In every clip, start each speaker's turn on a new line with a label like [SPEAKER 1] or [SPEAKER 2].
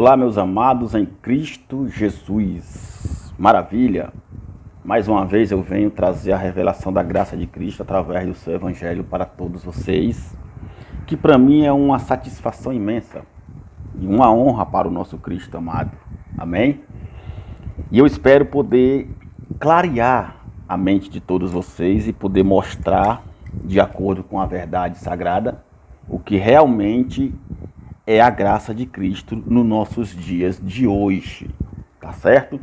[SPEAKER 1] Olá, meus amados em Cristo Jesus. Maravilha! Mais uma vez eu venho trazer a revelação da graça de Cristo através do seu Evangelho para todos vocês, que para mim é uma satisfação imensa e uma honra para o nosso Cristo amado. Amém? E eu espero poder clarear a mente de todos vocês e poder mostrar, de acordo com a verdade sagrada, o que realmente é a graça de Cristo nos nossos dias de hoje, tá certo?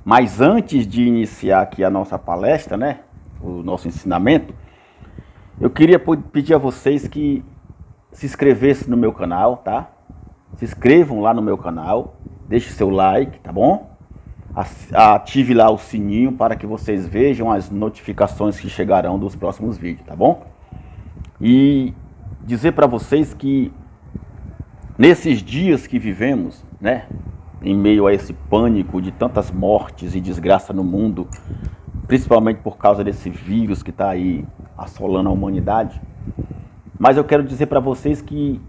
[SPEAKER 1] Mas antes de iniciar aqui a nossa palestra, né, o nosso ensinamento, eu queria pedir a vocês que se inscrevessem no meu canal, tá? Se inscrevam lá no meu canal, deixe seu like, tá bom? Ative lá o sininho para que vocês vejam as notificações que chegarão dos próximos vídeos, tá bom? E dizer para vocês que nesses dias que vivemos, né, em meio a esse pânico de tantas mortes e desgraça no mundo, principalmente por causa desse vírus que está aí assolando a humanidade, mas eu quero dizer para vocês que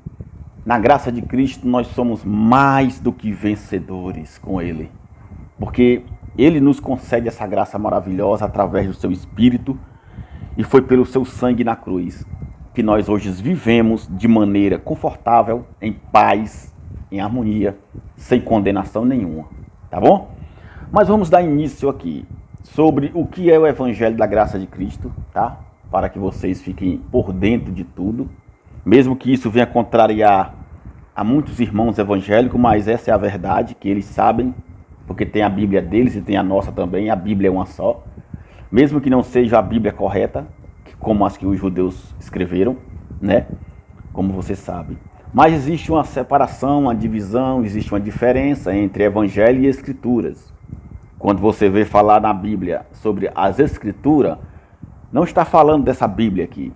[SPEAKER 1] na graça de Cristo nós somos mais do que vencedores com Ele, porque Ele nos concede essa graça maravilhosa através do seu Espírito e foi pelo seu sangue na cruz que nós hoje vivemos de maneira confortável, em paz, em harmonia, sem condenação nenhuma, tá bom? Mas vamos dar início aqui sobre o que é o Evangelho da Graça de Cristo, tá? Para que vocês fiquem por dentro de tudo, mesmo que isso venha contrariar a muitos irmãos evangélicos, mas essa é a verdade, que eles sabem, porque tem a Bíblia deles e tem a nossa também, a Bíblia é uma só, mesmo que não seja a Bíblia correta, como as que os judeus escreveram, né? Como você sabe. Mas existe uma separação, uma divisão, existe uma diferença entre Evangelho e Escrituras. Quando você vê falar na Bíblia sobre as Escrituras, não está falando dessa Bíblia aqui.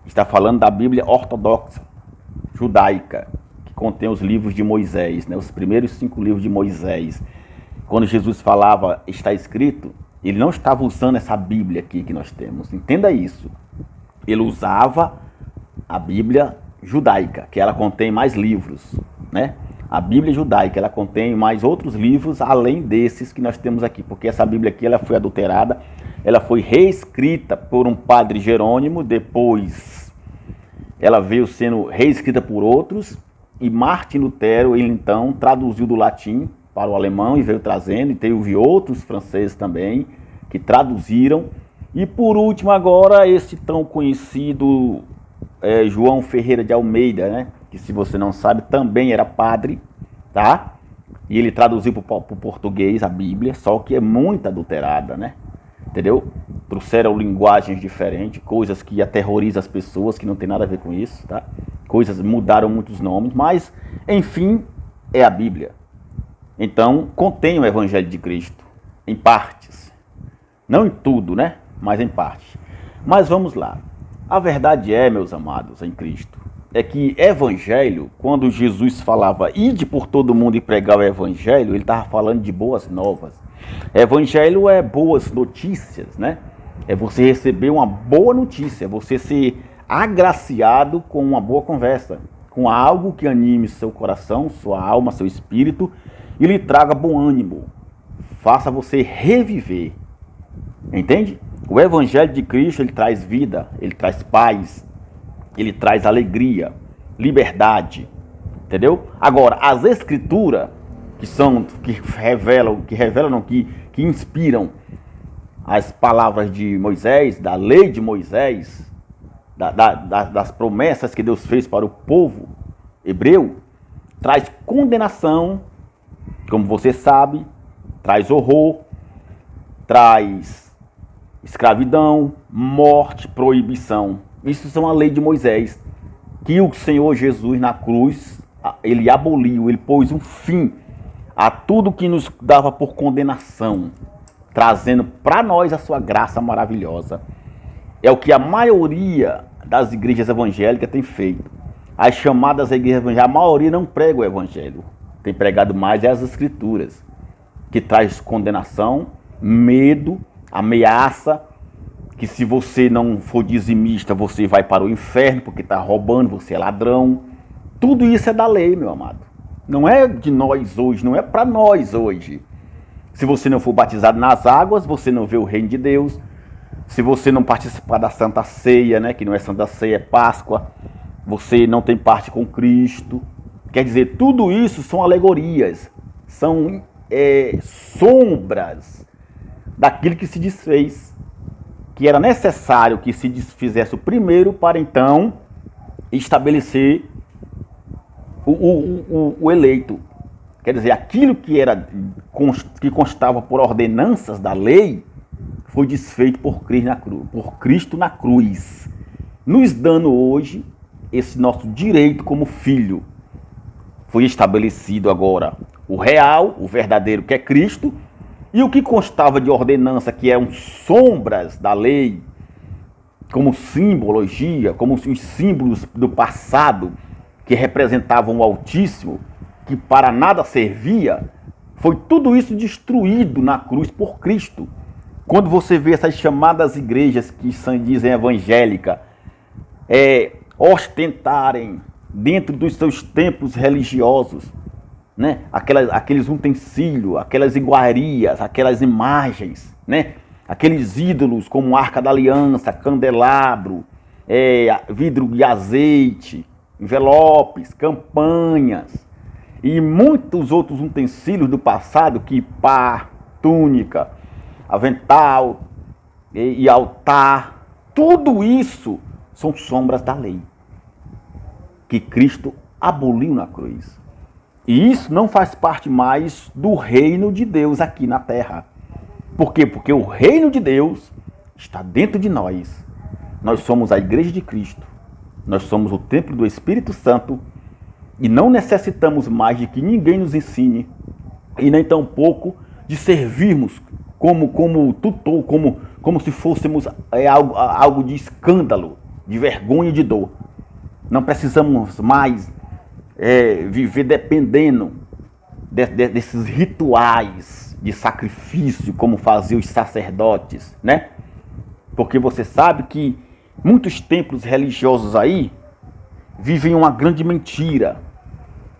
[SPEAKER 1] Está falando da Bíblia ortodoxa, judaica, que contém os livros de Moisés, né? Os primeiros 5 livros de Moisés. Quando Jesus falava, está escrito, ele não estava usando essa Bíblia aqui que nós temos. Entenda isso. Ele usava a Bíblia judaica, que ela contém mais livros, né? A Bíblia judaica, ela contém mais outros livros além desses que nós temos aqui, porque essa Bíblia aqui ela foi adulterada, ela foi reescrita por um padre Jerônimo, depois ela veio sendo reescrita por outros, e Martim Lutero, ele então traduziu do latim para o alemão e veio trazendo, e teve outros franceses também que traduziram. E por último agora esse tão conhecido João Ferreira de Almeida, né? Que se você não sabe também era padre, tá? E ele traduziu para o português a Bíblia, só que é muito adulterada, né? Entendeu? Trouxeram linguagens diferentes, coisas que aterrorizam as pessoas, que não tem nada a ver com isso, tá? Coisas mudaram muitos nomes, mas enfim, é a Bíblia. Então contém o Evangelho de Cristo, em partes. Não em tudo, né? Mas em parte. Mas vamos lá. A verdade é, meus amados em Cristo, é que Evangelho, quando Jesus falava ide por todo mundo e pregar o Evangelho, ele estava falando de boas novas. Evangelho é boas notícias, né? É você receber uma boa notícia, é você ser agraciado com uma boa conversa, com algo que anime seu coração, sua alma, seu espírito e lhe traga bom ânimo, faça você reviver. Entende? O Evangelho de Cristo, ele traz vida, ele traz paz, ele traz alegria, liberdade, entendeu? Agora, as Escrituras, que inspiram as palavras de Moisés, da lei de Moisés, das promessas que Deus fez para o povo hebreu, traz condenação, como você sabe, traz horror, traz escravidão, morte, proibição. Isso são a lei de Moisés, que o Senhor Jesus na cruz, ele aboliu, ele pôs um fim a tudo que nos dava por condenação, trazendo para nós a sua graça maravilhosa. É o que a maioria das igrejas evangélicas tem feito. As chamadas igrejas evangélicas, a maioria não prega o evangelho. Tem pregado mais as escrituras, que traz condenação, medo, ameaça, que se você não for dizimista, você vai para o inferno, porque está roubando, você é ladrão. Tudo isso é da lei, meu amado. Não é de nós hoje, não é para nós hoje. Se você não for batizado nas águas, você não vê o reino de Deus. Se você não participar da Santa Ceia, né, que não é Santa Ceia, é Páscoa, você não tem parte com Cristo. Quer dizer, tudo isso são alegorias, são sombras daquilo que se desfez, que era necessário que se desfizesse o primeiro para então estabelecer o eleito. Quer dizer, aquilo que constava por ordenanças da lei foi desfeito por Cristo na cruz, nos dando hoje esse nosso direito como filho. Foi estabelecido agora o real, o verdadeiro, que é Cristo, e o que constava de ordenança, que eram sombras da lei, como simbologia, como os símbolos do passado, que representavam o Altíssimo, que para nada servia, foi tudo isso destruído na cruz por Cristo. Quando você vê essas chamadas igrejas que dizem evangélica, ostentarem dentro dos seus templos religiosos, né, aqueles utensílios, aquelas iguarias, aquelas imagens, né, aqueles ídolos como Arca da Aliança, candelabro, vidro de azeite, envelopes, campanhas e muitos outros utensílios do passado, quipá, túnica, avental e altar, tudo isso são sombras da lei que Cristo aboliu na cruz. E isso não faz parte mais do reino de Deus aqui na terra. Por quê? Porque o reino de Deus está dentro de nós. Nós somos a igreja de Cristo. Nós somos o templo do Espírito Santo e não necessitamos mais de que ninguém nos ensine e nem tampouco de servirmos como tutor, como se fôssemos algo de escândalo, de vergonha e de dor. Não precisamos mais viver dependendo desses rituais de sacrifício, como faziam os sacerdotes, né? Porque você sabe que muitos templos religiosos aí vivem uma grande mentira.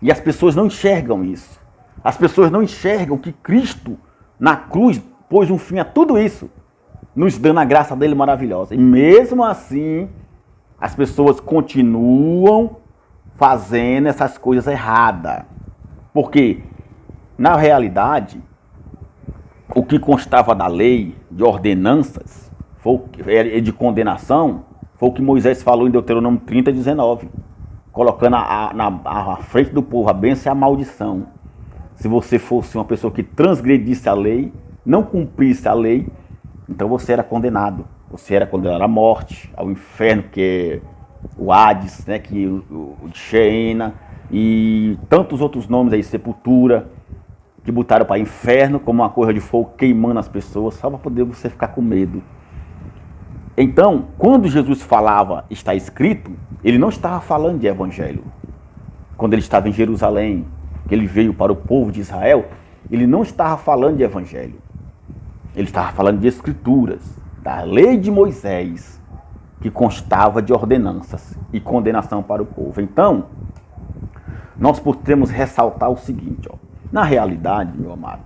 [SPEAKER 1] E as pessoas não enxergam isso. As pessoas não enxergam que Cristo, na cruz, pôs um fim a tudo isso, nos dando a graça dele maravilhosa. E mesmo assim, as pessoas continuam fazendo essas coisas erradas. Porque, na realidade, o que constava da lei, de ordenanças, de condenação, foi o que Moisés falou em Deuteronômio 30, 19. Colocando à frente do povo a bênção e a maldição. Se você fosse uma pessoa que transgredisse a lei, não cumprisse a lei, então você era condenado. Você era condenado à morte, ao inferno, que é o Hades, né, que o de Sheena, e tantos outros nomes aí, sepultura, que botaram para inferno como uma coisa de fogo queimando as pessoas, só para poder você ficar com medo. Então, quando Jesus falava, está escrito, ele não estava falando de evangelho. Quando ele estava em Jerusalém, que ele veio para o povo de Israel, ele não estava falando de evangelho. Ele estava falando de escrituras, da lei de Moisés, que constava de ordenanças e condenação para o povo. Então, nós podemos ressaltar o seguinte, na realidade, meu amado,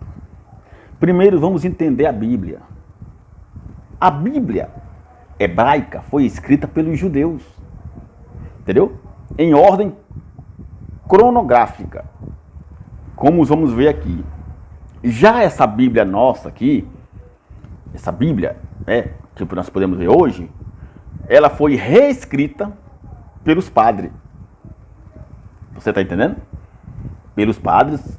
[SPEAKER 1] primeiro vamos entender a Bíblia. A Bíblia hebraica foi escrita pelos judeus, entendeu? Em ordem cronográfica, como vamos ver aqui. Já essa Bíblia nossa aqui, essa Bíblia, que nós podemos ver hoje, ela foi reescrita pelos padres. Você está entendendo? Pelos padres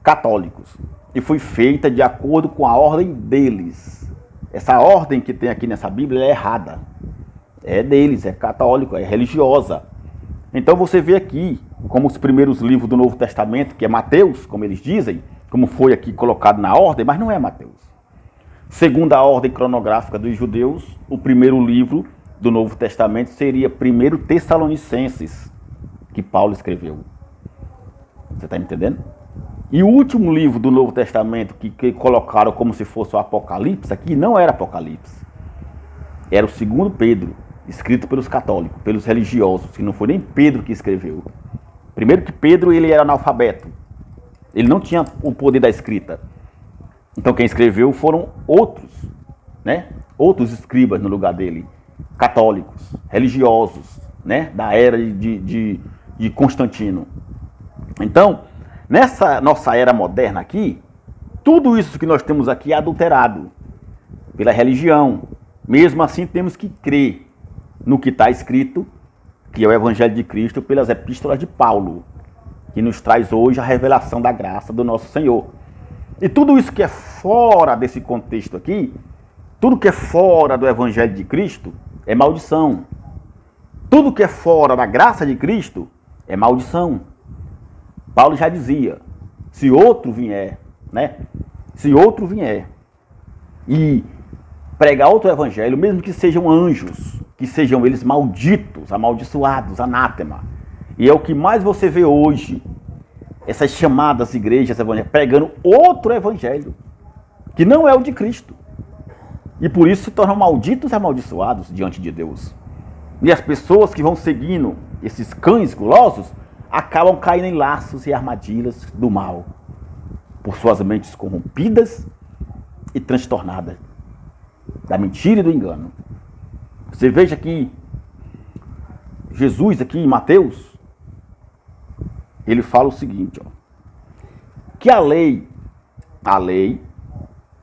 [SPEAKER 1] católicos. E foi feita de acordo com a ordem deles. Essa ordem que tem aqui nessa Bíblia é errada. É deles, é católico, é religiosa. Então você vê aqui, como os primeiros livros do Novo Testamento, que é Mateus, como eles dizem, como foi aqui colocado na ordem, mas não é Mateus. Segundo a ordem cronográfica dos judeus, o primeiro livro do Novo Testamento seria 1 Tessalonicenses, que Paulo escreveu. Você está me entendendo? E o último livro do Novo Testamento que colocaram como se fosse o Apocalipse, aqui não era Apocalipse. Era o 2 Pedro, escrito pelos católicos, pelos religiosos, que não foi nem Pedro que escreveu. Primeiro que Pedro, ele era analfabeto. Ele não tinha o poder da escrita. Então quem escreveu foram outros, né? Outros escribas no lugar dele, católicos, religiosos, né? Da era de Constantino. Então, nessa nossa era moderna aqui, tudo isso que nós temos aqui é adulterado pela religião. Mesmo assim, temos que crer no que está escrito, que é o Evangelho de Cristo, pelas epístolas de Paulo, que nos traz hoje a revelação da graça do nosso Senhor. E tudo isso que é fora desse contexto aqui, tudo que é fora do Evangelho de Cristo, é maldição. Tudo que é fora da graça de Cristo é maldição. Paulo já dizia, se outro vier, né? Se outro vier e pregar outro evangelho, mesmo que sejam anjos, que sejam eles malditos, amaldiçoados, anátema. E é o que mais você vê hoje, essas chamadas igrejas evangélicas, pregando outro evangelho, que não é o de Cristo. E por isso se tornam malditos e amaldiçoados diante de Deus. E as pessoas que vão seguindo esses cães gulosos, acabam caindo em laços e armadilhas do mal, por suas mentes corrompidas e transtornadas da mentira e do engano. Você veja que Jesus aqui em Mateus, ele fala o seguinte, ó, que a lei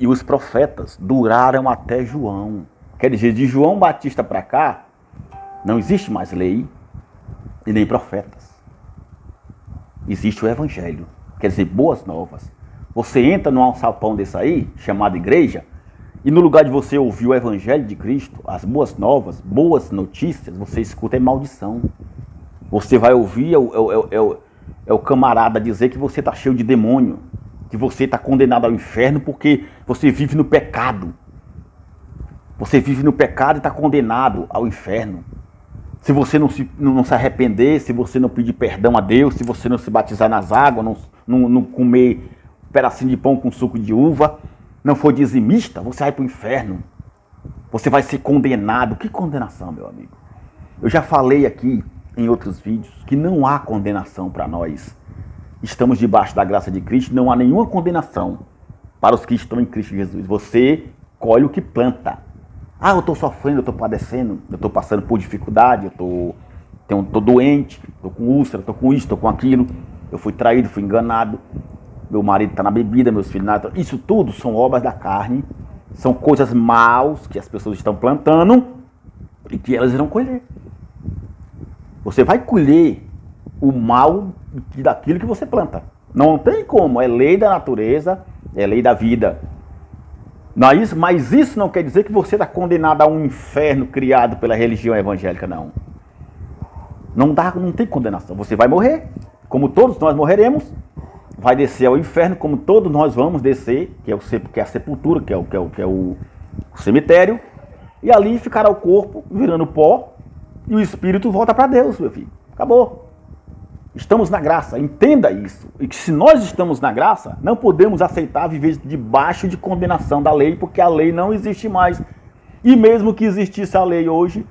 [SPEAKER 1] e os profetas duraram até João. Quer dizer, de João Batista para cá, não existe mais lei e nem profetas. Existe o Evangelho, quer dizer, boas novas. Você entra num alçapão desse aí, chamado igreja, e no lugar de você ouvir o Evangelho de Cristo, as boas novas, boas notícias, você escuta é maldição. Você vai ouvir o camarada dizer que você está cheio de demônio, que você está condenado ao inferno porque você vive no pecado. Você vive no pecado e está condenado ao inferno. Se você não se arrepender, se você não pedir perdão a Deus, se você não se batizar nas águas, não comer um pedacinho de pão com suco de uva, não for dizimista, você vai para o inferno. Você vai ser condenado. Que condenação, meu amigo? Eu já falei aqui em outros vídeos que não há condenação para nós. Estamos debaixo da graça de Cristo, não há nenhuma condenação para os que estão em Cristo Jesus. Você colhe o que planta. Ah, eu estou sofrendo, eu estou padecendo, eu estou passando por dificuldade, eu estou doente, estou com úlcera, estou com isso, estou com aquilo, eu fui traído, fui enganado, meu marido está na bebida, meus filhos nada. Isso tudo são obras da carne, são coisas maus que as pessoas estão plantando e que elas irão colher. Você vai colher o mal daquilo que você planta. Não tem como, é lei da natureza, é lei da vida. Mas isso não quer dizer que você está condenado a um inferno criado pela religião evangélica, não. Não tem condenação. Você vai morrer, como todos nós morreremos, vai descer ao inferno, como todos nós vamos descer, que é a sepultura, que é o cemitério, e ali ficará o corpo virando pó, e o espírito volta para Deus, meu filho. Acabou. Estamos na graça, entenda isso. E que se nós estamos na graça, não podemos aceitar viver debaixo de condenação da lei, porque a lei não existe mais. E mesmo que existisse a lei hoje,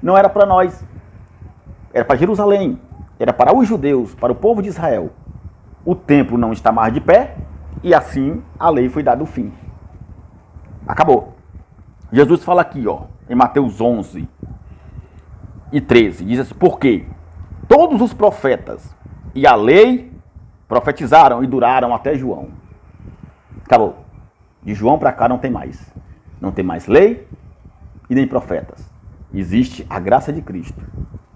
[SPEAKER 1] não era para nós. Era para Jerusalém, era para os judeus, para o povo de Israel. O templo não está mais de pé, e assim a lei foi dada o fim. Acabou. Jesus fala aqui, ó, em Mateus 11 e 13, diz assim, porque todos os profetas e a lei profetizaram e duraram até João. Acabou. De João para cá não tem mais. Não tem mais lei e nem profetas. Existe a graça de Cristo.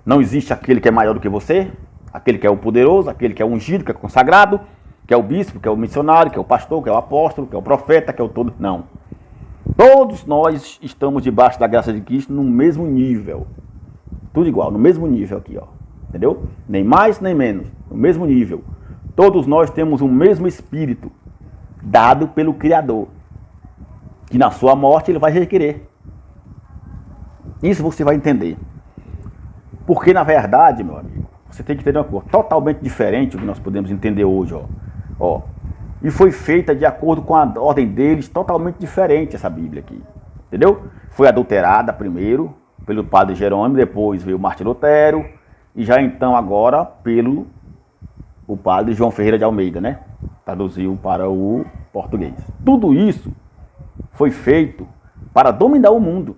[SPEAKER 1] Não existe aquele que é maior do que você, aquele que é o poderoso, aquele que é o ungido, que é consagrado, que é o bispo, que é o missionário, que é o pastor, que é o apóstolo, que é o profeta, que é o todo. Não. Todos nós estamos debaixo da graça de Cristo no mesmo nível. Tudo igual, no mesmo nível aqui, ó. Entendeu? Nem mais, nem menos. No mesmo nível. Todos nós temos o mesmo espírito dado pelo Criador. Que na sua morte ele vai requerer. Isso você vai entender. Porque, na verdade, meu amigo, você tem que entender uma coisa totalmente diferente do que nós podemos entender hoje, ó. E foi feita de acordo com a ordem deles, totalmente diferente essa Bíblia aqui. Entendeu? Foi adulterada primeiro pelo padre Jerônimo, depois veio Martim Lutero, e já então agora pelo o padre João Ferreira de Almeida, né? Traduziu para o português. Tudo isso foi feito para dominar o mundo.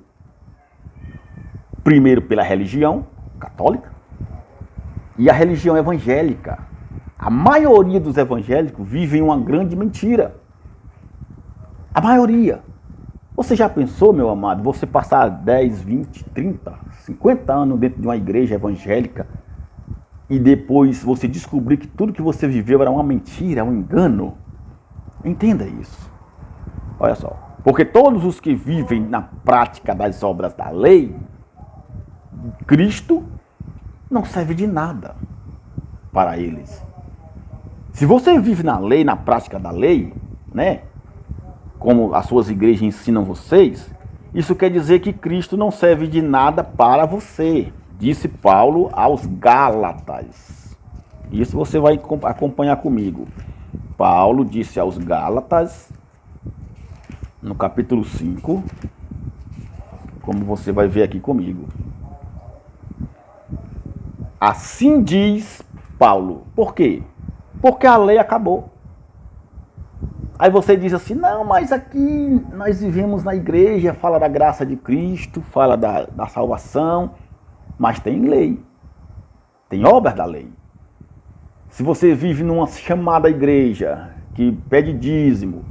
[SPEAKER 1] Primeiro pela religião católica e a religião evangélica. A maioria dos evangélicos vivem uma grande mentira. A maioria. Você já pensou, meu amado, você passar 10, 20, 30, 50 anos dentro de uma igreja evangélica e depois você descobrir que tudo que você viveu era uma mentira, um engano? Entenda isso. Olha só. Porque todos os que vivem na prática das obras da lei, Cristo não serve de nada para eles. Se você vive na lei, na prática da lei, né? Como as suas igrejas ensinam vocês, isso quer dizer que Cristo não serve de nada para você. Disse Paulo aos Gálatas. Isso você vai acompanhar comigo. Paulo disse aos Gálatas, no capítulo 5, como você vai ver aqui comigo. Assim diz Paulo. Por quê? Porque a lei acabou. Aí você diz assim, não, mas aqui nós vivemos na igreja, fala da graça de Cristo, fala da salvação, mas tem lei, tem obras da lei. Se você vive numa chamada igreja, que pede dízimo,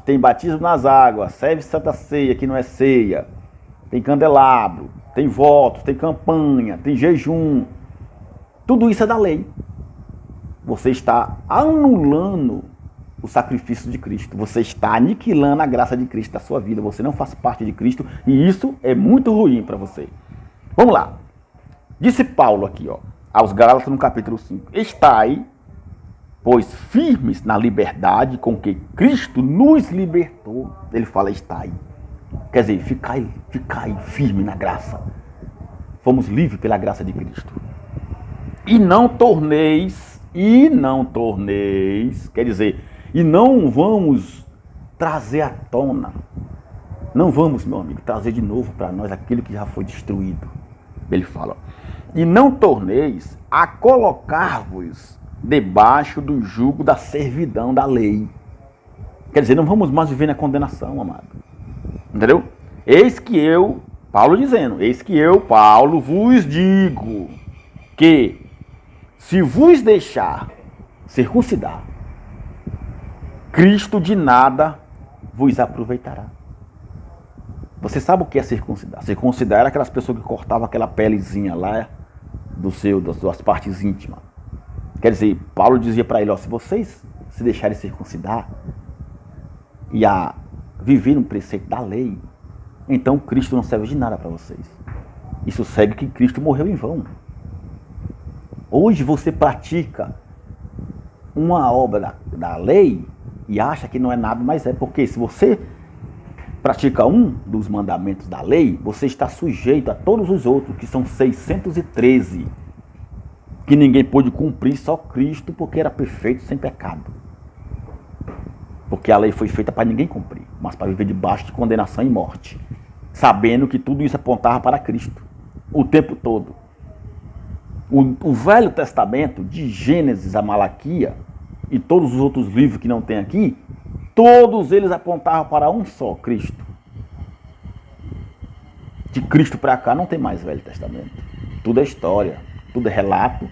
[SPEAKER 1] tem batismo nas águas, serve Santa Ceia, que não é ceia, tem candelabro, tem votos, tem campanha, tem jejum, tudo isso é da lei. Você está anulando o sacrifício de Cristo. Você está aniquilando a graça de Cristo da sua vida. Você não faz parte de Cristo e isso é muito ruim para você. Vamos lá. Disse Paulo aqui, ó, aos Gálatas no capítulo 5. Estai, pois, firmes na liberdade com que Cristo nos libertou. Ele fala estai. Quer dizer, ficai firme na graça. Fomos livres pela graça de Cristo. E não torneis, quer dizer, e não vamos trazer à tona, não vamos, meu amigo, trazer de novo para nós aquilo que já foi destruído. Ele fala, e não torneis a colocar-vos debaixo do jugo da servidão da lei. Quer dizer, não vamos mais viver na condenação, amado. Entendeu? Eis que eu, Paulo dizendo, eis que eu, Paulo, vos digo que se vos deixar circuncidar, Cristo de nada vos aproveitará. Você sabe o que é circuncidar? Circuncidar era aquelas pessoas que cortavam aquela pelezinha lá das suas partes íntimas. Quer dizer, Paulo dizia para ele, ó, se vocês se deixarem circuncidar e a viver um preceito da lei, então Cristo não serve de nada para vocês. Isso segue que Cristo morreu em vão. Hoje você pratica uma obra da lei e acha que não é nada, mas é porque se você pratica um dos mandamentos da lei, você está sujeito a todos os outros, que são 613, que ninguém pôde cumprir, só Cristo, porque era perfeito, sem pecado. Porque a lei foi feita para ninguém cumprir, mas para viver debaixo de condenação e morte, sabendo que tudo isso apontava para Cristo, o tempo todo. O Velho Testamento, de Gênesis a Malaquia, e todos os outros livros que não tem aqui, todos eles apontavam para um só, Cristo. De Cristo para cá não tem mais Velho Testamento. Tudo é história, tudo é relato.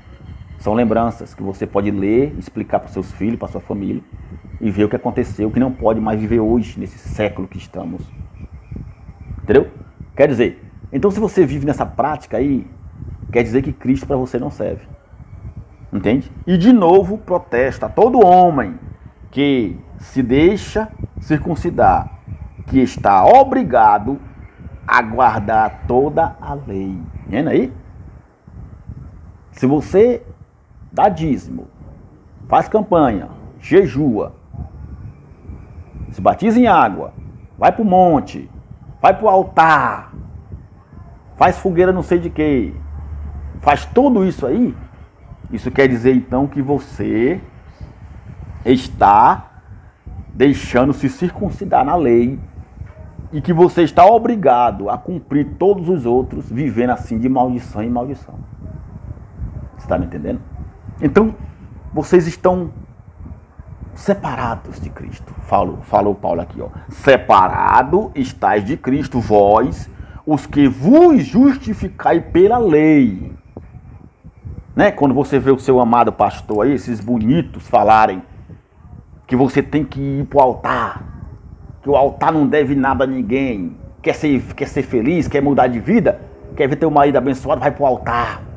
[SPEAKER 1] São lembranças que você pode ler, explicar para seus filhos, para sua família e ver o que aconteceu, que não pode mais viver hoje, nesse século que estamos. Entendeu? Quer dizer, então se você vive nessa prática aí, quer dizer que Cristo para você não serve. Entende? E de novo protesta todo homem que se deixa circuncidar, que está obrigado a guardar toda a lei. Vendo aí? Se você dá dízimo, faz campanha, jejua, se batiza em água, vai para o monte, vai para o altar, faz fogueira não sei de quê, faz tudo isso aí, isso quer dizer então que você está deixando se circuncidar na lei e que você está obrigado a cumprir todos os outros, vivendo assim de maldição em maldição. Você está me entendendo? Então, vocês estão separados de Cristo. Falou Paulo aqui, ó. Separado estáis de Cristo, vós, os que vos justificai pela lei. Né? Quando você vê o seu amado pastor aí, esses bonitos falarem que você tem que ir para o altar, que o altar não deve nada a ninguém, quer ser feliz, quer mudar de vida, quer ver teu marido abençoado, vai para o altar.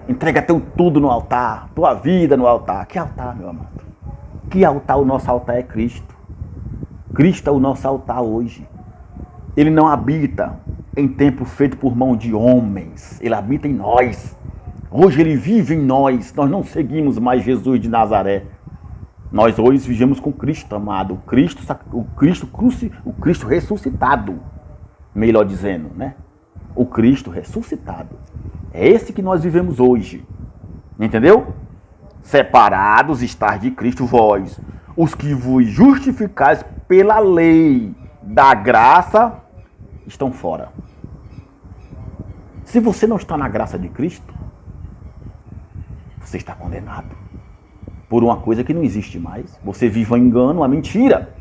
[SPEAKER 1] Entrega teu tudo no altar, tua vida no altar. Que altar, meu amado? Que altar? O nosso altar é Cristo. Cristo é o nosso altar hoje. Ele não habita em templo feito por mão de homens. Ele habita em nós. Hoje ele vive em nós. Nós não seguimos mais Jesus de Nazaré. Nós hoje vivemos com Cristo, amado. O Cristo ressuscitado. Melhor dizendo, né? O Cristo ressuscitado. É esse que nós vivemos hoje. Entendeu? Separados estar de Cristo vós, os que vos justificais pela lei da graça, estão fora. Se você não está na graça de Cristo, você está condenado por uma coisa que não existe mais. Você vive um engano, uma mentira.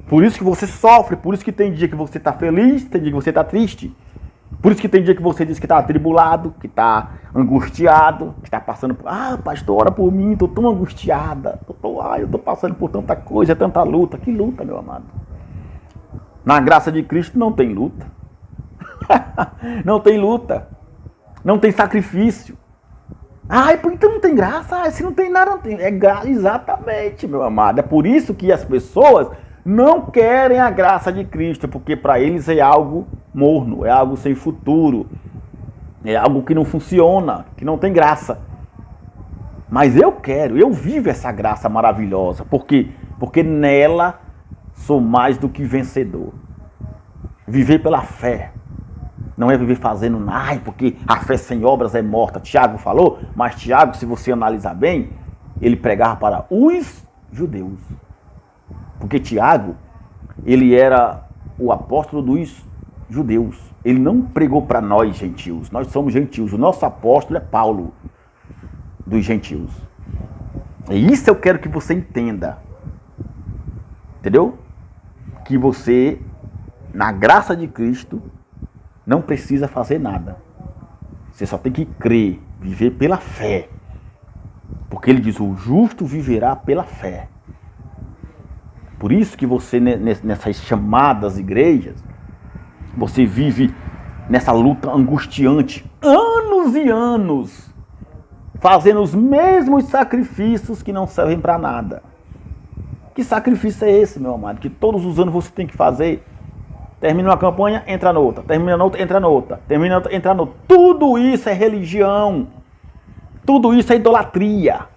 [SPEAKER 1] Por isso que você sofre, por isso que tem dia que você está feliz, tem dia que você está triste. Por isso que tem dia que você diz que está atribulado, que está angustiado, que está passando por... Ah, pastor, ora por mim, estou tão angustiada. Eu estou passando por tanta coisa, tanta luta. Que luta, meu amado? Na graça de Cristo não tem luta. Não tem luta. Não tem sacrifício. Ah, então não tem graça. Se não tem nada, não tem. Exatamente, meu amado. É por isso que as pessoas não querem a graça de Cristo, porque para eles é algo morno, é algo sem futuro, é algo que não funciona, que não tem graça. Mas eu vivo essa graça maravilhosa, porque nela sou mais do que vencedor. Viver pela fé, não é viver fazendo nada, porque a fé sem obras é morta. Tiago falou, mas Tiago, se você analisar bem, ele pregava para os judeus. Porque Tiago, ele era o apóstolo dos judeus. Ele não pregou para nós, gentios. Nós somos gentios. O nosso apóstolo é Paulo, dos gentios. E isso eu quero que você entenda. Entendeu? Que você, na graça de Cristo, não precisa fazer nada. Você só tem que crer, viver pela fé. Porque ele diz, o justo viverá pela fé. Por isso que você, nessas chamadas igrejas, você vive nessa luta angustiante, anos e anos, fazendo os mesmos sacrifícios que não servem para nada. Que sacrifício é esse, meu amado? Que todos os anos você tem que fazer. Termina uma campanha, entra noutra. Termina noutra, entra noutra. Termina outra, entra noutra. Tudo isso é religião. Tudo isso é idolatria.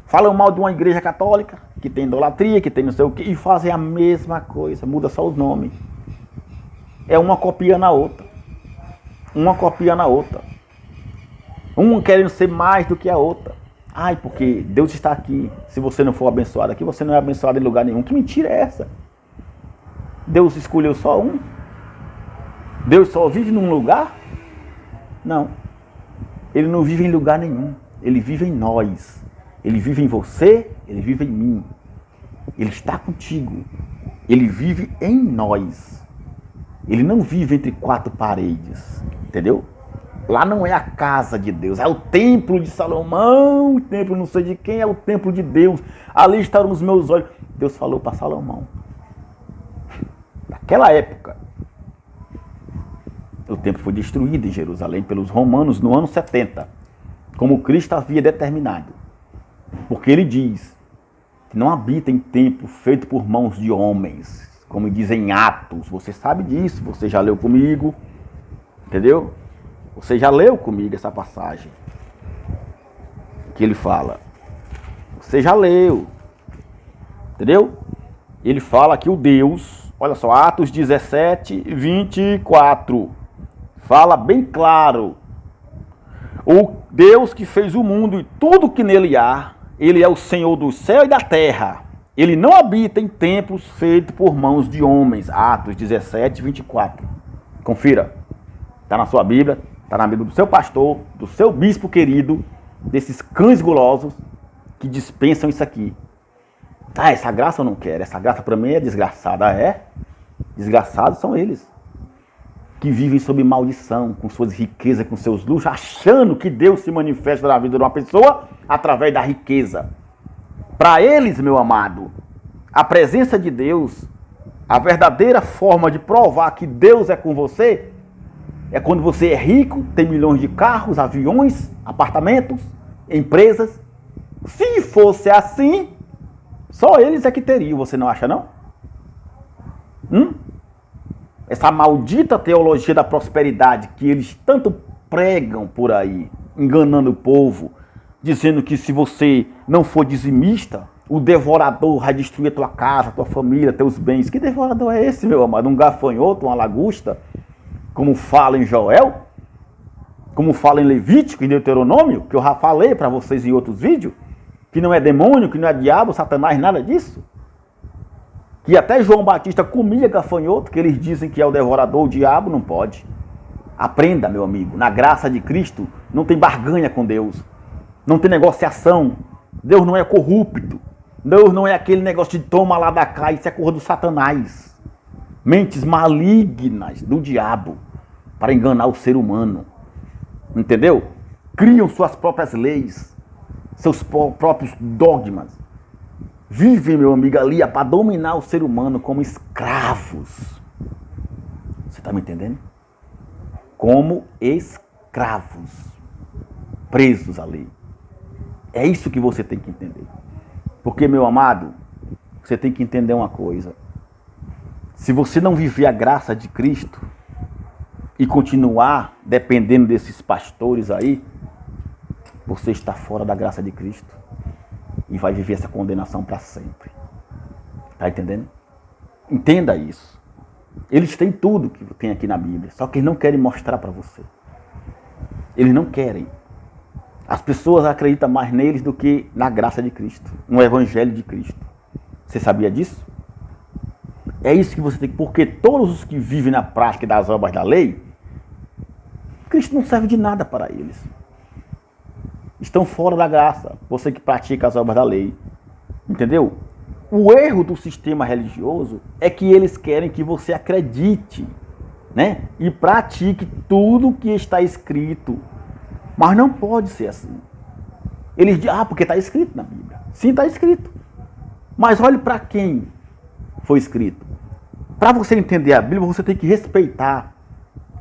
[SPEAKER 1] Falam mal de uma igreja católica, que tem idolatria, que tem não sei o quê, e fazem a mesma coisa, muda só os nomes. É uma copia na outra. Uma copia na outra. Uma querendo ser mais do que a outra. Ai, porque Deus está aqui. Se você não for abençoado aqui, você não é abençoado em lugar nenhum. Que mentira é essa? Deus escolheu só um? Deus só vive num lugar? Não. Ele não vive em lugar nenhum. Ele vive em nós. Ele vive em você, ele vive em mim. Ele está contigo. Ele vive em nós. Ele não vive entre quatro paredes, entendeu? Lá não é a casa de Deus, é o templo de Salomão, o templo não sei de quem, é o templo de Deus. Ali estarão os meus olhos. Deus falou para Salomão. Naquela época, o templo foi destruído em Jerusalém pelos romanos no ano 70, como Cristo havia determinado. Porque ele diz que não habita em templo feito por mãos de homens, como dizem Atos. Você sabe disso, você já leu comigo, entendeu? Você já leu comigo essa passagem que ele fala. Você já leu, entendeu? Ele fala que o Deus, olha só, Atos 17, 24, fala bem claro. O Deus que fez o mundo e tudo que nele há, ele é o Senhor do céu e da terra. Ele não habita em templos feitos por mãos de homens. Atos 17, 24. Confira. Está na sua Bíblia, está na Bíblia do seu pastor, do seu bispo querido, desses cães gulosos que dispensam isso aqui. Ah, essa graça eu não quero. Essa graça para mim é desgraçada. Ah, é? Desgraçados são eles. Que vivem sob maldição, com suas riquezas, com seus luxos, achando que Deus se manifesta na vida de uma pessoa através da riqueza. Para eles, meu amado, a presença de Deus, a verdadeira forma de provar que Deus é com você, é quando você é rico, tem milhões de carros, aviões, apartamentos, empresas. Se fosse assim, só eles é que teriam, você não acha não? Essa maldita teologia da prosperidade que eles tanto pregam por aí, enganando o povo, dizendo que se você não for dizimista, o devorador vai destruir a tua casa, a tua família, teus bens. Que devorador é esse, meu amado? Um gafanhoto, uma lagosta? Como fala em Joel? Como fala em Levítico, em Deuteronômio? Que eu já falei para vocês em outros vídeos? Que não é demônio, que não é diabo, satanás, nada disso? Que até João Batista comia gafanhoto, que eles dizem que é o devorador, o diabo, não pode. Aprenda, meu amigo, na graça de Cristo não tem barganha com Deus. Não tem negociação. Deus não é corrupto. Deus não é aquele negócio de toma lá da cá, isso é coisa do satanás. Mentes malignas do diabo para enganar o ser humano. Entendeu? Criam suas próprias leis, seus próprios dogmas. Vivem, meu amigo, ali para dominar o ser humano como escravos. Você está me entendendo? Como escravos. Presos ali. É isso que você tem que entender. Porque, meu amado, você tem que entender uma coisa. Se você não viver a graça de Cristo e continuar dependendo desses pastores aí, você está fora da graça de Cristo. E vai viver essa condenação para sempre. Tá entendendo? Entenda isso. Eles têm tudo que tem aqui na Bíblia, só que eles não querem mostrar para você. Eles não querem. As pessoas acreditam mais neles do que na graça de Cristo, no Evangelho de Cristo. Você sabia disso? É isso que você tem que... Porque todos os que vivem na prática das obras da lei, Cristo não serve de nada para eles. Estão fora da graça, você que pratica as obras da lei. Entendeu? O erro do sistema religioso é que eles querem que você acredite, né? E pratique tudo o que está escrito. Mas não pode ser assim. Eles dizem, porque está escrito na Bíblia. Sim, está escrito. Mas olhe para quem foi escrito. Para você entender a Bíblia, você tem que respeitar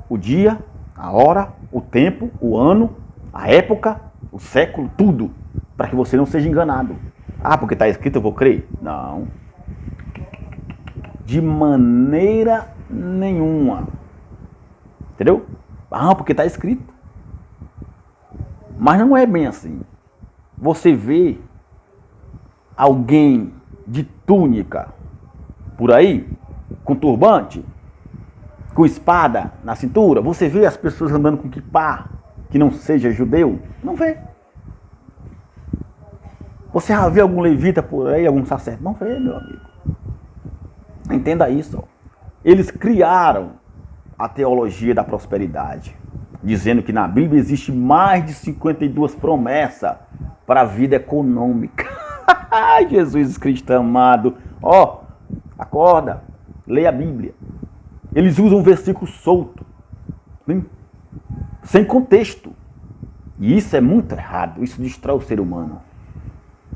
[SPEAKER 1] o dia, a hora, o tempo, o ano, a época, o século, tudo, para que você não seja enganado. Porque está escrito, eu vou crer? Não. De maneira nenhuma. Entendeu? Porque está escrito. Mas não é bem assim. Você vê alguém de túnica por aí, com turbante, com espada na cintura, você vê as pessoas andando com quipá, que não seja judeu? Não vê. Você já vê algum levita por aí, algum sacerdote? Não vê, meu amigo. Entenda isso. Eles criaram a teologia da prosperidade, dizendo que na Bíblia existe mais de 52 promessas para a vida econômica. Jesus Cristo amado. Acorda, leia a Bíblia. Eles usam um versículo solto, sem contexto. E isso é muito errado, isso destrói o ser humano.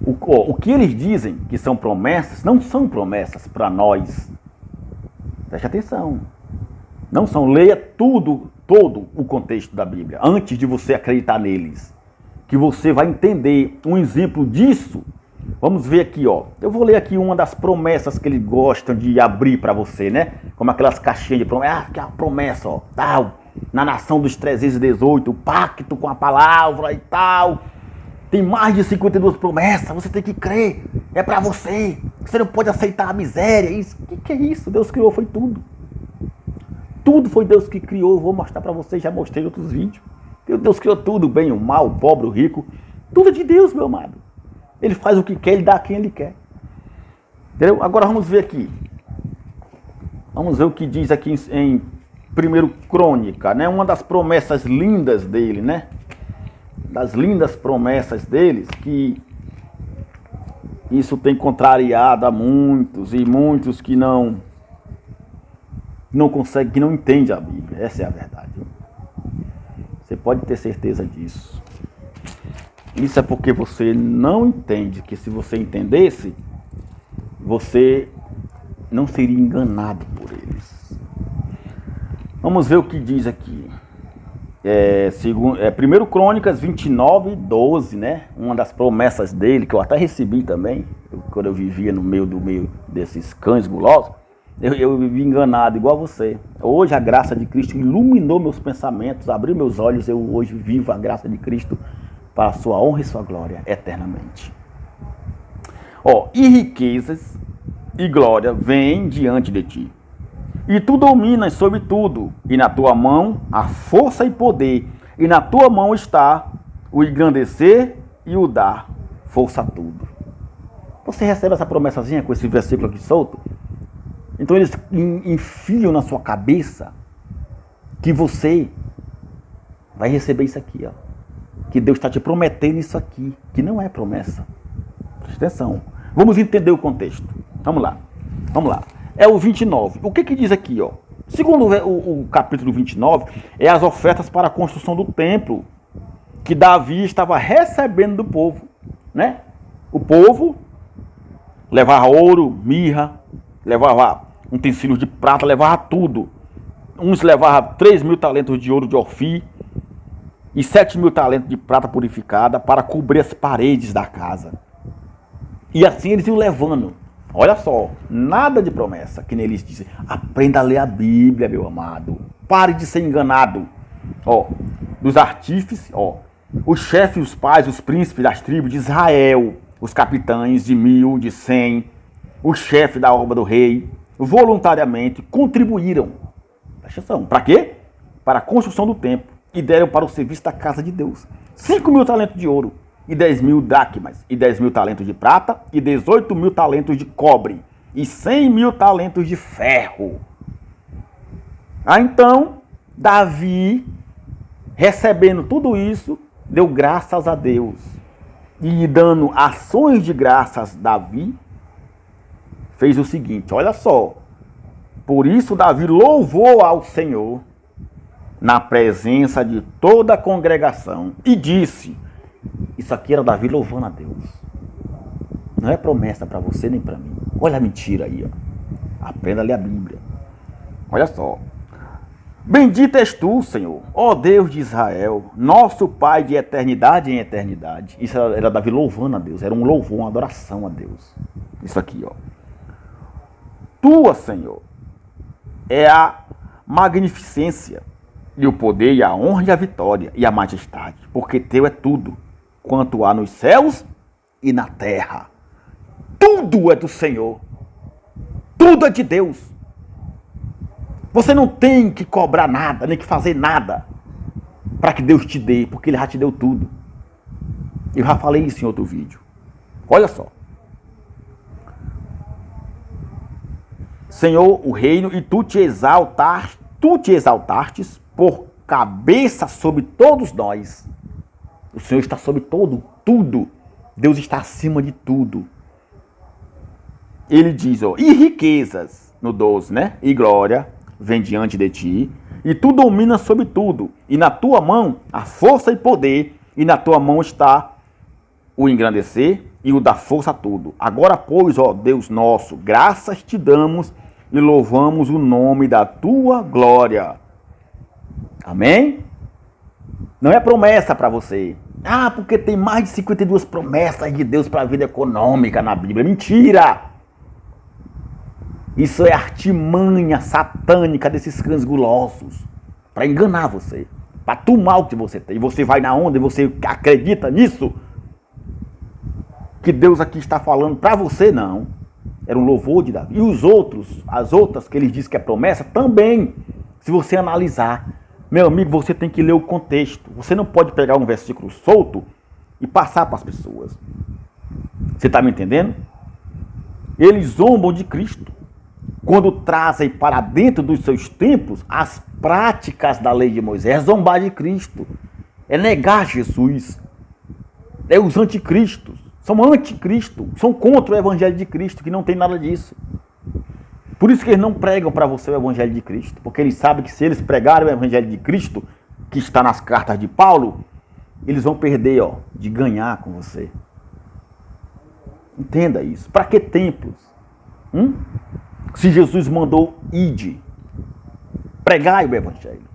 [SPEAKER 1] O que eles dizem que são promessas, não são promessas para nós. Preste atenção. Não são. Leia todo o contexto da Bíblia, antes de você acreditar neles. Que você vai entender um exemplo disso. Vamos ver aqui, ó. Eu vou ler aqui uma das promessas que eles gostam de abrir para você, né? Como aquelas caixinhas de promessa. Ah, que é a promessa, ó. Tal. Na nação dos 318, o pacto com a palavra e tal. Tem mais de 52 promessas, você tem que crer. É para você. Você não pode aceitar a miséria. Isso. Que é isso? Deus criou, foi tudo. Tudo foi Deus que criou. Vou mostrar para vocês, já mostrei em outros vídeos. Deus criou tudo, o bem, o mal, o pobre, o rico. Tudo é de Deus, meu amado. Ele faz o que quer, ele dá a quem ele quer. Entendeu? Agora vamos ver aqui. Vamos ver o que diz aqui em 1 Crônica, né? Uma das promessas lindas dele, né? Das lindas promessas deles, que isso tem contrariado a muitos, e muitos que não conseguem, que não entendem a Bíblia. Essa é a verdade. Você pode ter certeza disso. Isso é porque você não entende, que se você entendesse, você não seria enganado por eles. Vamos ver o que diz aqui. 1 Crônicas 29, 12, né? Uma das promessas dele, que eu até recebi também, quando eu vivia no meio desses cães gulosos, eu vivi enganado, igual você. Hoje a graça de Cristo iluminou meus pensamentos, abriu meus olhos, eu hoje vivo a graça de Cristo para a sua honra e sua glória eternamente. E riquezas e glória vêm diante de ti. E tu dominas sobre tudo, e na tua mão a força e poder, e na tua mão está o engrandecer e o dar força a tudo. Você recebe essa promessazinha com esse versículo aqui solto? Então eles enfiam na sua cabeça que você vai receber isso aqui, ó. Que Deus está te prometendo isso aqui, que não é promessa. Presta atenção. Vamos entender o contexto. Vamos lá. É o 29. O que diz aqui, ó? Segundo o capítulo 29, é as ofertas para a construção do templo que Davi estava recebendo do povo, né? O povo levava ouro, mirra, levava utensílios de prata, levava tudo. Uns levavam 3.000 talentos de ouro de Ofir e 7.000 talentos de prata purificada para cobrir as paredes da casa. E assim eles iam levando. Olha só, nada de promessa, que nem eles dizem. Aprenda a ler a Bíblia, meu amado. Pare de ser enganado. Dos artífices, os chefes, os pais, os príncipes das tribos de Israel, os capitães de 1.000, de 100, o chefe da obra do rei, voluntariamente contribuíram. Presta atenção. Para quê? Para a construção do templo. E deram para o serviço da casa de Deus 5.000 talentos de ouro, e 10.000 dracmas, e 10.000 talentos de prata, e 18.000 talentos de cobre, e 100.000 talentos de ferro. Então, Davi, recebendo tudo isso, deu graças a Deus. E dando ações de graças, Davi fez o seguinte, olha só. Por isso Davi louvou ao Senhor na presença de toda a congregação e disse... Isso aqui era Davi louvando a Deus. Não é promessa para você nem para mim. Olha a mentira aí, ó. Aprenda a ler a Bíblia. Olha só. Bendito és tu, Senhor, ó Deus de Israel, nosso Pai de eternidade em eternidade. Isso era Davi louvando a Deus. Era um louvor, uma adoração a Deus. Isso aqui, ó. Tua, Senhor, é a magnificência e o poder e a honra e a vitória e a majestade. Porque teu é tudo. Quanto há nos céus e na terra. Tudo é do Senhor. Tudo é de Deus. Você não tem que cobrar nada, nem que fazer nada para que Deus te dê, porque Ele já te deu tudo. Eu já falei isso em outro vídeo. Olha só. Senhor, o reino, e tu te exaltastes por cabeça sobre todos nós. O Senhor está sobre tudo. Deus está acima de tudo. Ele diz, e riquezas, no 12, né? E glória, vem diante de ti, e tu dominas sobre tudo, e na tua mão a força e poder, e na tua mão está o engrandecer e o dar força a tudo. Agora, pois, ó Deus nosso, graças te damos e louvamos o nome da tua glória. Amém? Não é promessa para você. Ah, porque tem mais de 52 promessas de Deus para a vida econômica na Bíblia. Mentira! Isso é artimanha satânica desses cães gulosos para enganar você, para tomar o que você tem. E você vai na onda e você acredita nisso? Que Deus aqui está falando para você, não. Era um louvor de Davi. E os outros, as outras que ele diz que é promessa, também, se você analisar. Meu amigo, você tem que ler o contexto. Você não pode pegar um versículo solto e passar para as pessoas. Você está me entendendo? Eles zombam de Cristo quando trazem para dentro dos seus templos as práticas da lei de Moisés. É zombar de Cristo. É negar Jesus. É os anticristos. São anticristo. São contra o evangelho de Cristo, que não tem nada disso. Por isso que eles não pregam para você o evangelho de Cristo. Porque eles sabem que se eles pregarem o evangelho de Cristo, que está nas cartas de Paulo, eles vão perder, de ganhar com você. Entenda isso. Para que templos? Se Jesus mandou ide, pregai o evangelho.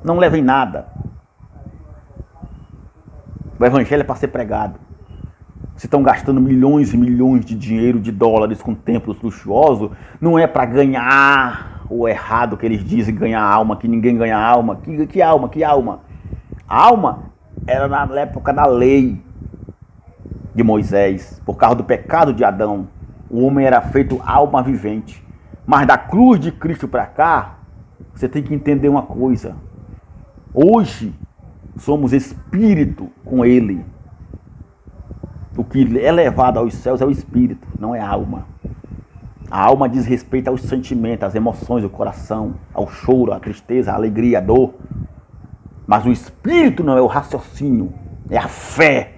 [SPEAKER 1] Não levem nada. O evangelho é para ser pregado. Se estão gastando milhões e milhões de dinheiro, de dólares com templos luxuosos, não é para ganhar o errado que eles dizem, ganhar alma, que ninguém ganha alma. Que alma? Que alma? A alma era na época da lei de Moisés, por causa do pecado de Adão. O homem era feito alma vivente. Mas da cruz de Cristo para cá, você tem que entender uma coisa. Hoje, somos espírito com Ele. O que é levado aos céus é o espírito, não é a alma. A alma diz respeito aos sentimentos, às emoções, ao coração, ao choro, à tristeza, à alegria, à dor. Mas o espírito não é o raciocínio, é a fé,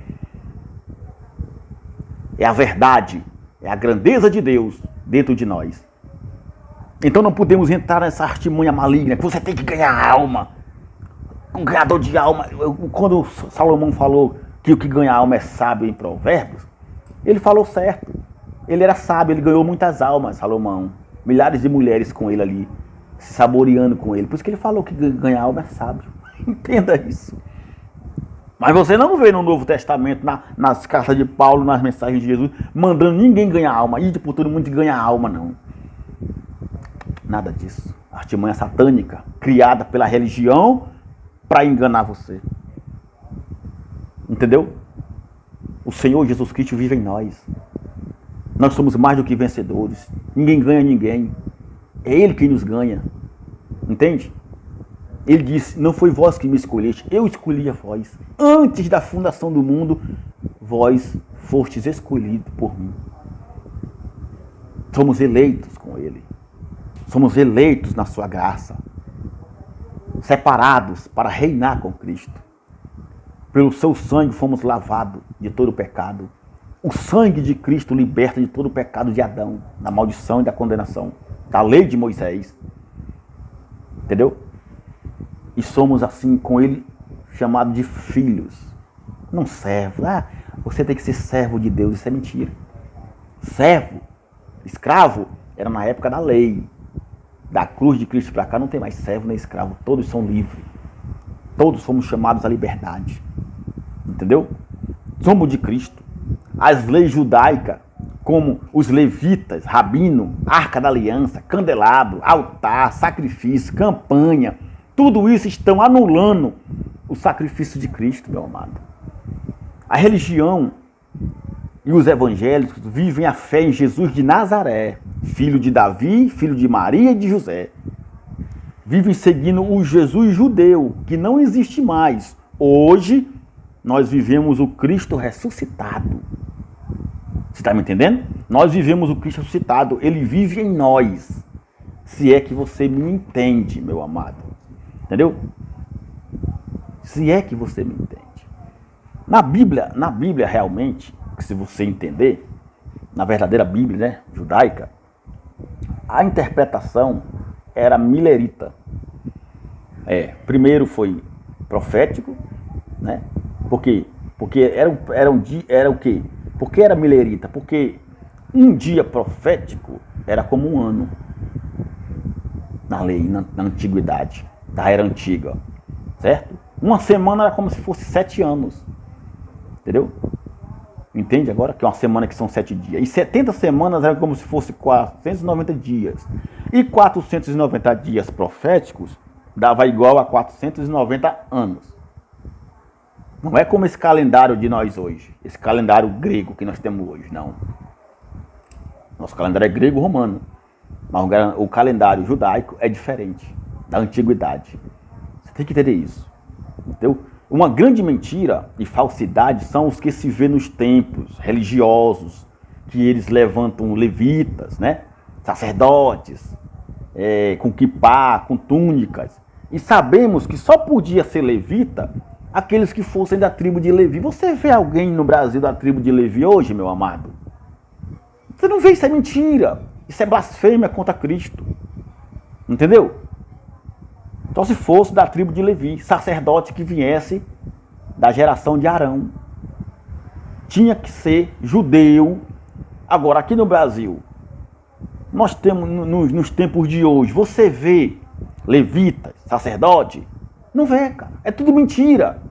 [SPEAKER 1] é a verdade, é a grandeza de Deus dentro de nós. Então não podemos entrar nessa artimanha maligna, que você tem que ganhar a alma. Um ganhador de alma. Quando Salomão falou que o que ganha alma é sábio em Provérbios, ele falou certo. Ele era sábio, ele ganhou muitas almas, Salomão. Milhares de mulheres com ele ali, se saboreando com ele. Por isso que ele falou que ganhar alma é sábio. Entenda isso. Mas você não vê no Novo Testamento, nas cartas de Paulo, nas mensagens de Jesus, mandando ninguém ganhar alma. Ide por todo mundo e ganhar alma, não. Nada disso. Artimanha satânica, criada pela religião para enganar você. Entendeu? O Senhor Jesus Cristo vive em nós. Nós somos mais do que vencedores. Ninguém ganha ninguém. É Ele quem nos ganha. Entende? Ele disse, não foi vós que me escolheste, eu escolhi a vós. Antes da fundação do mundo, vós fostes escolhidos por mim. Somos eleitos com Ele. Somos eleitos na sua graça. Separados para reinar com Cristo. Pelo seu sangue fomos lavados de todo o pecado. O sangue de Cristo liberta de todo o pecado de Adão, da maldição e da condenação, da lei de Moisés. Entendeu? E somos assim com Ele chamados de filhos, não servos. Você tem que ser servo de Deus, isso é mentira. Servo, escravo, era na época da lei. Da cruz de Cristo para cá não tem mais servo nem escravo, todos são livres. Todos fomos chamados à liberdade. Entendeu? Somos de Cristo. As leis judaicas, como os levitas, rabino, arca da aliança, candelabro, altar, sacrifício, campanha, tudo isso estão anulando o sacrifício de Cristo, meu amado. A religião e os evangélicos vivem a fé em Jesus de Nazaré, filho de Davi, filho de Maria e de José. Vivem seguindo o Jesus judeu, que não existe mais. Hoje, nós vivemos o Cristo ressuscitado. Você está me entendendo? Nós vivemos o Cristo ressuscitado. Ele vive em nós. Se é que você me entende, meu amado. Entendeu? Se é que você me entende. Na Bíblia realmente, se você entender, na verdadeira Bíblia, né, judaica, a interpretação era milerita. Primeiro foi profético, né? Por quê? Porque era o quê? Por que era milerita? Porque um dia profético era como um ano na lei, na antiguidade, da era antiga, certo? Uma semana era como se fosse 7 anos, entendeu? Entende agora? Que é uma semana que são 7 dias. E 70 semanas era como se fosse 490 dias. E 490 dias proféticos dava igual a 490 anos. Não é como esse calendário de nós hoje, esse calendário grego que nós temos hoje, não. Nosso calendário é grego-romano, mas o calendário judaico é diferente, da antiguidade. Você tem que entender isso, entendeu? Uma grande mentira e falsidade são os que se vê nos templos religiosos, que eles levantam levitas, né? Sacerdotes, com quipá, com túnicas. E sabemos que só podia ser levita aqueles que fossem da tribo de Levi. Você vê alguém no Brasil da tribo de Levi hoje, meu amado? Você não vê, isso é mentira. Isso é blasfêmia contra Cristo. Entendeu? Só se fosse da tribo de Levi, sacerdote que viesse da geração de Arão. Tinha que ser judeu. Agora, aqui no Brasil, nós temos, nos tempos de hoje, você vê levitas, sacerdote? Não vê, cara. É tudo mentira.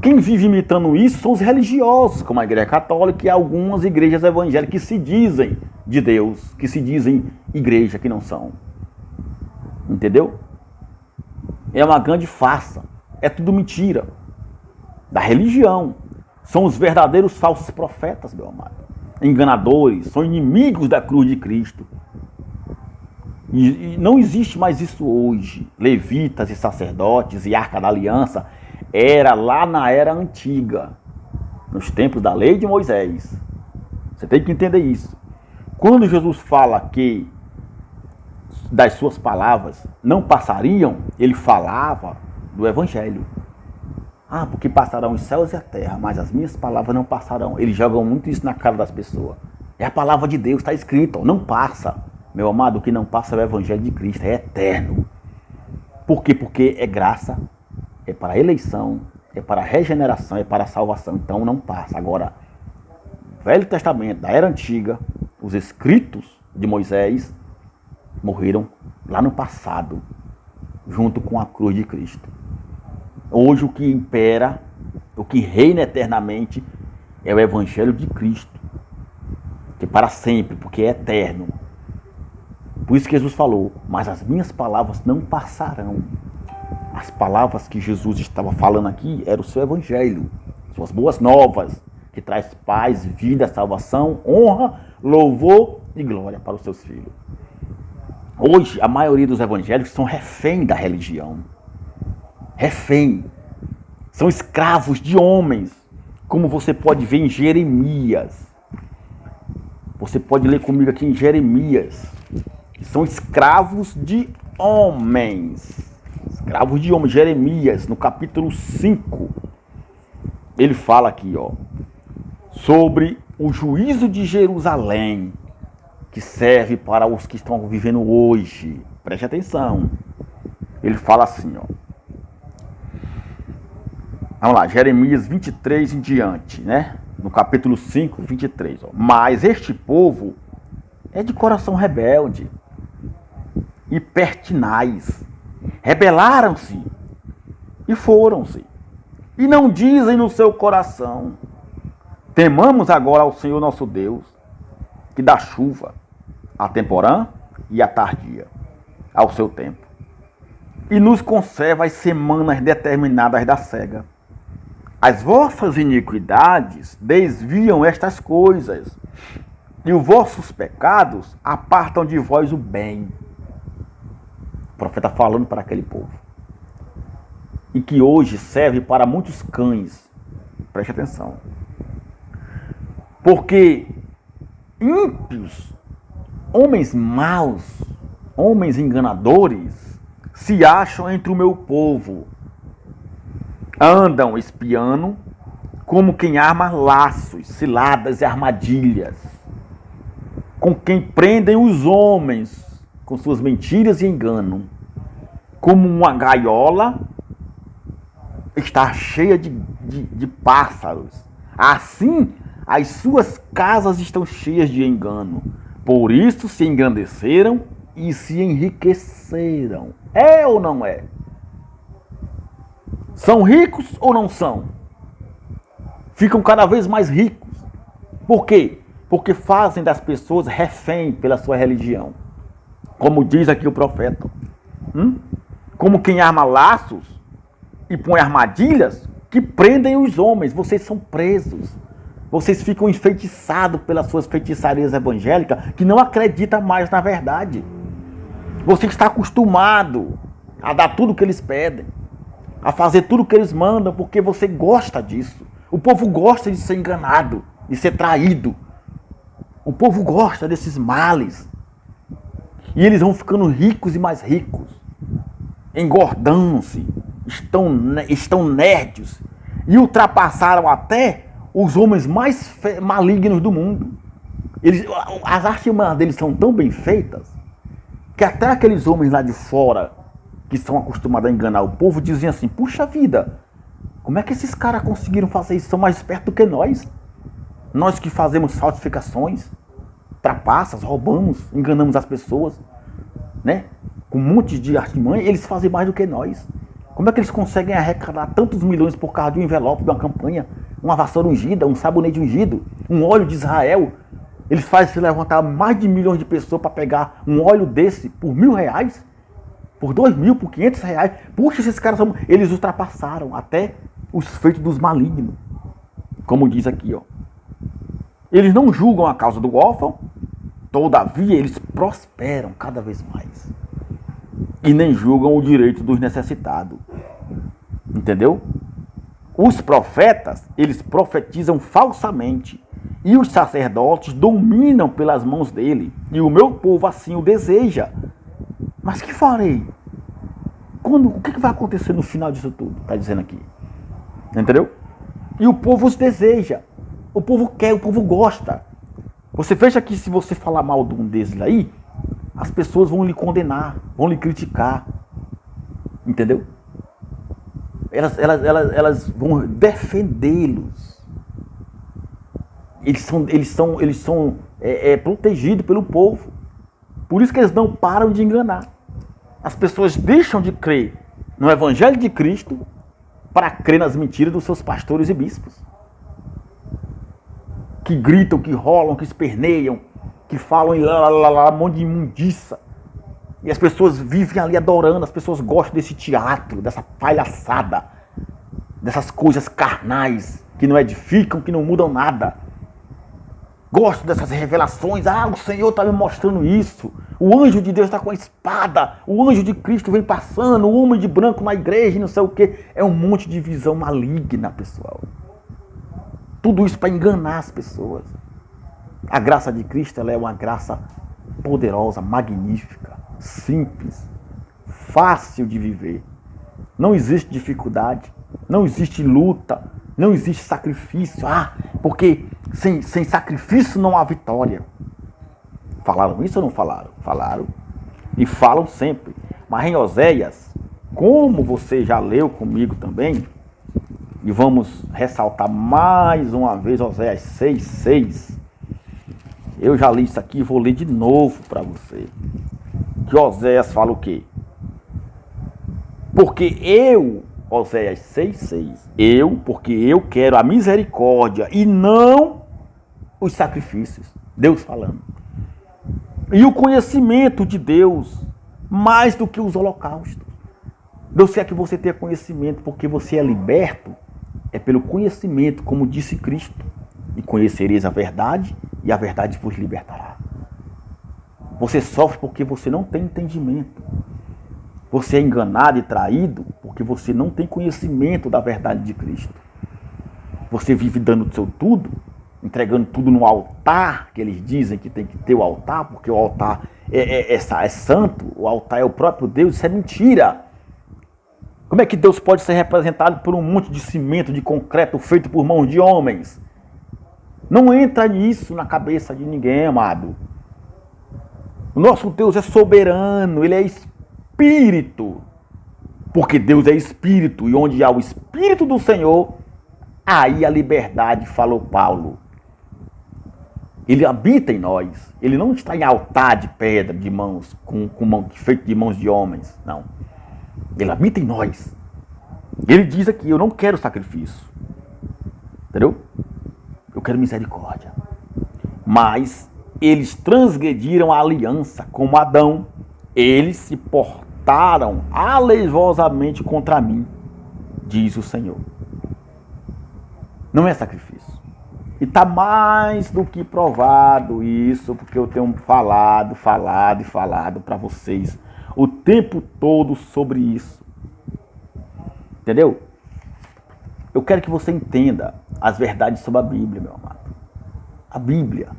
[SPEAKER 1] Quem vive imitando isso são os religiosos, como a Igreja Católica e algumas igrejas evangélicas que se dizem de Deus, que se dizem igreja, que não são. Entendeu? É uma grande farsa. É tudo mentira. Da religião. São os verdadeiros falsos profetas, meu amado. Enganadores, são inimigos da cruz de Cristo. E não existe mais isso hoje. Levitas e sacerdotes e Arca da Aliança era lá na era antiga, nos tempos da lei de Moisés. Você tem que entender isso. Quando Jesus fala que das suas palavras não passariam, ele falava do Evangelho. Porque passarão os céus e a terra, mas as minhas palavras não passarão. Eles jogam muito isso na cara das pessoas. É a palavra de Deus, está escrito, não passa. Meu amado, o que não passa é o Evangelho de Cristo, é eterno. Por quê? Porque é graça, é para eleição, é para regeneração, é para salvação. Então não passa. Agora, Velho Testamento, da era antiga, os escritos de Moisés morreram lá no passado, junto com a cruz de Cristo. Hoje o que impera, o que reina eternamente é o Evangelho de Cristo, que é para sempre, porque é eterno. Por isso que Jesus falou, mas as minhas palavras não passarão. As palavras que Jesus estava falando aqui eram o seu Evangelho, suas boas novas, que traz paz, vida, salvação, honra, louvor e glória para os seus filhos. Hoje, a maioria dos evangélicos são refém da religião. Refém. São escravos de homens, como você pode ver em Jeremias. Você pode ler comigo aqui em Jeremias. São escravos de homens. Escravos de homens. Jeremias, no capítulo 5. Ele fala aqui, sobre o juízo de Jerusalém, que serve para os que estão vivendo hoje. Preste atenção. Ele fala assim, Vamos lá, Jeremias 23 em diante, né? No capítulo 5, 23. Mas este povo é de coração rebelde e pertinaz. Rebelaram-se e foram-se. E não dizem no seu coração: temamos agora ao Senhor nosso Deus, que dá chuva a temporã e a tardia, ao seu tempo, e nos conserva as semanas determinadas da cega. As vossas iniquidades desviam estas coisas, e os vossos pecados apartam de vós o bem. O profeta falando para aquele povo. E que hoje serve para muitos cães. Preste atenção. Porque ímpios, homens maus, homens enganadores, se acham entre o meu povo. Andam espiando como quem arma laços, ciladas e armadilhas. Com quem prendem os homens com suas mentiras e engano, como uma gaiola está cheia de pássaros. Assim, as suas casas estão cheias de engano. Por isso se engrandeceram e se enriqueceram. É ou não é? São ricos ou não são? Ficam cada vez mais ricos. Por quê? Porque fazem das pessoas refém pela sua religião. Como diz aqui o profeta. Como quem arma laços e põe armadilhas que prendem os homens. Vocês são presos. Vocês ficam enfeitiçados pelas suas feitiçarias evangélicas que não acreditam mais na verdade. Você está acostumado a dar tudo o que eles pedem, a fazer tudo o que eles mandam, porque você gosta disso. O povo gosta de ser enganado, de ser traído. O povo gosta desses males. E eles vão ficando ricos e mais ricos, engordando-se, estão nerds e ultrapassaram até os homens mais malignos do mundo. As artimanhas deles são tão bem feitas que até aqueles homens lá de fora, que são acostumados a enganar o povo, dizem assim: puxa vida, como é que esses caras conseguiram fazer isso? São mais espertos do que nós. Nós que fazemos falsificações, trapaças, roubamos, enganamos as pessoas, né? Com um monte de artimanha, eles fazem mais do que nós. Como é que eles conseguem arrecadar tantos milhões por causa de um envelope, de uma campanha, uma vassoura ungida, um sabonete ungido, um óleo de Israel? Eles fazem se levantar mais de milhões de pessoas para pegar um óleo desse por R$1.000, por R$2.000, por R$500. Puxa, esses caras eles ultrapassaram até os feitos dos malignos. Como diz aqui, ó. Eles não julgam a causa do órfão, todavia eles prosperam cada vez mais. E nem julgam o direito dos necessitados. Entendeu? Os profetas, eles profetizam falsamente. E os sacerdotes dominam pelas mãos dele. E o meu povo assim o deseja. Mas que farei? O que vai acontecer no final disso tudo? Está dizendo aqui. Entendeu? E o povo os deseja. O povo quer, o povo gosta. Você veja que se você falar mal de um desses aí, as pessoas vão lhe condenar, vão lhe criticar. Entendeu? Elas vão defendê-los. Eles são protegidos pelo povo. Por isso que eles não param de enganar. As pessoas deixam de crer no Evangelho de Cristo para crer nas mentiras dos seus pastores e bispos. Que gritam, que rolam, que esperneiam, que falam em um monte de imundiça. E as pessoas vivem ali adorando, as pessoas gostam desse teatro, dessa palhaçada, dessas coisas carnais que não edificam, que não mudam nada. Gosto dessas revelações. Ah, o Senhor está me mostrando isso. O anjo de Deus está com a espada. O anjo de Cristo vem passando. O homem de branco na igreja e não sei o quê. É um monte de visão maligna, pessoal. Tudo isso para enganar as pessoas. A graça de Cristo, ela é uma graça poderosa, magnífica, simples, fácil de viver. Não existe dificuldade, não existe luta, não existe sacrifício. Porque sem sacrifício não há vitória. Falaram isso ou não falaram? Falaram. E falam sempre. Mas em Oséias, como você já leu comigo também, e vamos ressaltar mais uma vez Oséias 6:6. Eu já li isso aqui e vou ler de novo para você. Que Oséias fala o quê? Porque Oséias 6:6. Porque eu quero a misericórdia e não os sacrifícios. Deus falando. E o conhecimento de Deus mais do que os holocaustos. Deus quer que você tenha conhecimento, porque você é liberto é pelo conhecimento, como disse Cristo. E conhecereis a verdade, e a verdade vos libertará. Você sofre porque você não tem entendimento. Você é enganado e traído porque você não tem conhecimento da verdade de Cristo. Você vive dando o seu tudo, entregando tudo no altar, que eles dizem que tem que ter o altar, porque o altar é santo, o altar é o próprio Deus. Isso é mentira. Como é que Deus pode ser representado por um monte de cimento, de concreto feito por mãos de homens? Não entra nisso na cabeça de ninguém, amado. O nosso Deus é soberano, Ele é Espírito. Porque Deus é Espírito, e onde há o Espírito do Senhor, aí a liberdade, falou Paulo. Ele habita em nós. Ele não está em altar de pedra, de mãos, feito de mãos de homens. Não. Ele habita em nós. Ele diz aqui, eu não quero sacrifício. Entendeu? Eu quero misericórdia. Mas eles transgrediram a aliança como Adão. Eles se portaram alevosamente contra mim, diz o Senhor. Não é sacrifício. E está mais do que provado isso, porque eu tenho falado para vocês o tempo todo sobre isso. Entendeu? Eu quero que você entenda as verdades sobre a Bíblia, meu amado. A Bíblia.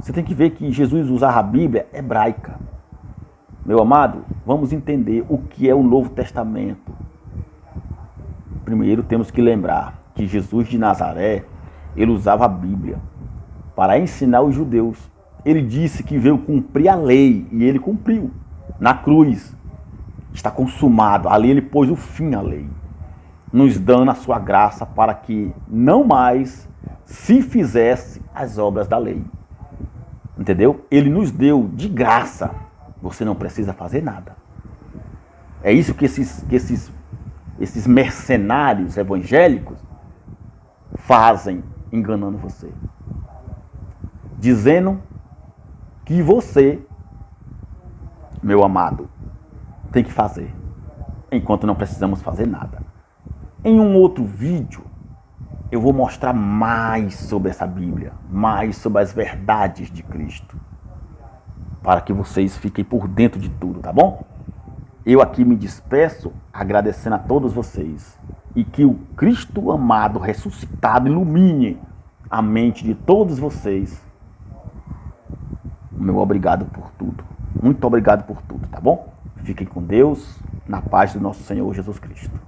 [SPEAKER 1] Você tem que ver que Jesus usava a Bíblia hebraica. Meu amado, vamos entender o que é o Novo Testamento. Primeiro temos que lembrar que Jesus de Nazaré, ele usava a Bíblia para ensinar os judeus. Ele disse que veio cumprir a lei e ele cumpriu. Na cruz está consumado. Ali ele pôs o fim à lei, nos dando a sua graça para que não mais se fizesse as obras da lei. Entendeu? Ele nos deu de graça. Você não precisa fazer nada. É isso que esses mercenários evangélicos fazem, enganando você. Dizendo que você, meu amado, tem que fazer, enquanto não precisamos fazer nada. Em um outro vídeo, eu vou mostrar mais sobre essa Bíblia, mais sobre as verdades de Cristo, para que vocês fiquem por dentro de tudo, tá bom? Eu aqui me despeço agradecendo a todos vocês e que o Cristo amado, ressuscitado, ilumine a mente de todos vocês. Meu obrigado por tudo. Muito obrigado por tudo, tá bom? Fiquem com Deus, na paz do nosso Senhor Jesus Cristo.